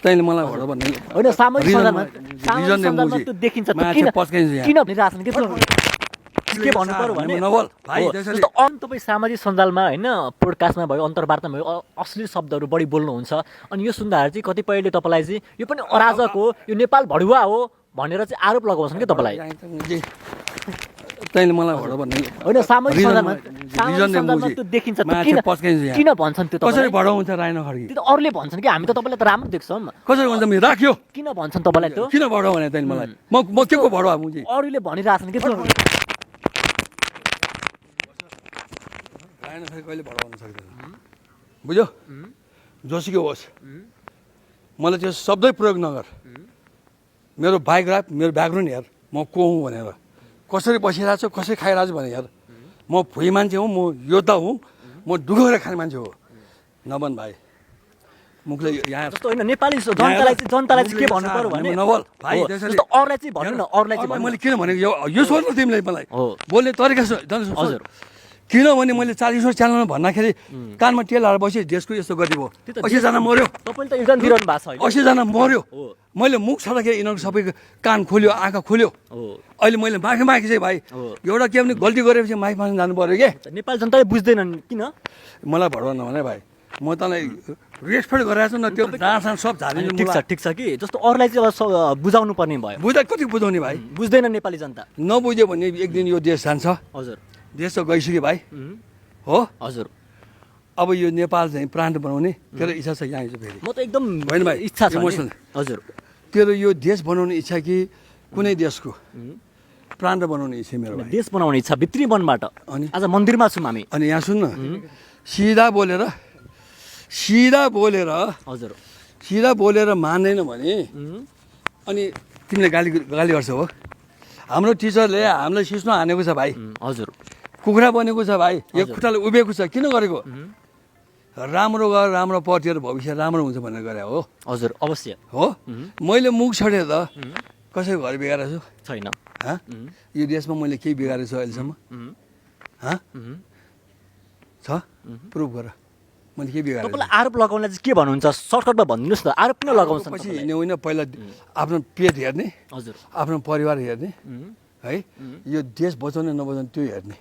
तैँले मलाई भड भन्ने होइन सामाजिक सञ्जालमा त्यो देखिन्छ किन भनिरहेछन् के भन्नु पर्यो भने नबोल भाइ जस्तो तपाईँ सामाजिक सञ्जालमा होइन पोडकास्टमा भयो अन्तर्वार्तामा भयो अश्लील शब्दहरू बढी बोल्नुहुन्छ अनि यो सुन्दाखेरि चाहिँ कतिपयले तपाईँलाई चाहिँ यो पनि अराजक हो यो नेपाल भडुवा हो भनेर चाहिँ आरोप लगाउँछन् कि तपाईँलाई तैँले मलाई भड भन्ने होइन सामाजिक सञ्जालमा त्यो देखिन्छ किन भन्छन् त्यो कसरी भडाउँछ रायन खड्की त्यो त अरूले भन्छन् कि हामी त तपाईँलाई त राम्रो देख्छौँ कसरी भन्छ मेरो राख्यो किन भन्छन् तपाईँलाई त्यो किन भड भने तैँले मलाई म के को भडवा मुझे अरूले भनिरहेछन् कि रायन खड्की कहिले भडाउन सक्दैन बुझ्यो जोसुकै होस् मलाई त्यो शब्दै प्रयोग नगर मेरो बायोग्राफ मेरो ब्याकग्राउन्ड हेर म को हुँ भनेर कसरी बसिरहेको छु कसरी खाइरहेको छु भने हेर म भुइँ मान्छे हुँ म योद्धा हुँ म दुःख गरेर खाने मान्छे हो नभन भाइ मुखले यहाँ जस्तो होइन नेपाली जनतालाई चाहिँ के भन्नु पर्यो भने नबोल भाइ जस्तो अरूलाई चाहिँ भन्नु न अरूलाई चाहिँ मैले किन भनेको यो सोध्नु तिमीले मलाई बोल्ने तरिका हजुर किनभने मैले 40 वर्ष च्यानलमा भन्दाखेरि कानमा तेल हालेर बसेँ देशको यस्तो गति भयो 80जना मऱ्यो तपाईँले त योगदान दिइरहनु भएको छ 80जना मऱ्यो मैले मुख छँदाखेरि यिनीहरूको सबैको कान खोल्यो आँखा खोल्यो अहिले मैले माफी चाहिँ भाइ एउटा के भने गल्ती गरेपछि माफी माग्न जानु पर्यो के नेपाली जनताले बुझ्दैनन् किन मलाई भडवा नभने भाइ म तँलाई रेस्पेक्ट गरेको छु न त्यो डाँडसान सब झारिनु ठिक छ कि जस्तो अरूलाई चाहिँ अब बुझाउनु पर्ने भयो बुझ्दा कति बुझाउने भाइ बुझ्दैन नेपाली जनता नबुझ्यो भने एक दिन यो देश जान्छ हजुर देश त गइसक्यो भाइ हो हजुर अब यो नेपाल चाहिँ प्रान्त बनाउने तेरो इच्छा छ यहाँ चाहिँ फेरि म त एकदम होइन भाइ इच्छा छ इमोसनल हजुर तेरो यो देश बनाउने इच्छा कि कुनै देशको प्रान्त बनाउने इच्छा मेरो भाइ देश बनाउने इच्छा भित्री मनबाट अनि आज मन्दिरमा छौँ हामी अनि यहाँ सुन न सिधा बोलेर मान्दैन भने अनि तिमीले गाली गर्छ हो हाम्रो टिचरले हामीलाई सिस्नो हानेको छ भाइ हजुर कुखुरा बनेको छ भाइ यो खुट्टाले उभिएको छ किन गरेको राम्रो गर राम्रो पढ्थ्यो भविष्य राम्रो हुन्छ भनेर गरे हो हजुर अवश्य हो मैले मुख छोडेर त कसैको घर बिगारेको छु छैन यो देशमा मैले केही बिगारेको छु अहिलेसम्म छ प्रुभ गर मैले के बिगारेको तपाईँलाई आरोप लगाउनलाई चाहिँ के भन्नुहुन्छ सर्टकटमा भनिदिनुहोस् न आरोप किन लगाउँछ पछि हिँड्ने होइन पहिला आफ्नो पेट हेर्ने हजुर आफ्नो परिवार हेर्ने है यो देश बचाउने नबचाउने त्यो हेर्ने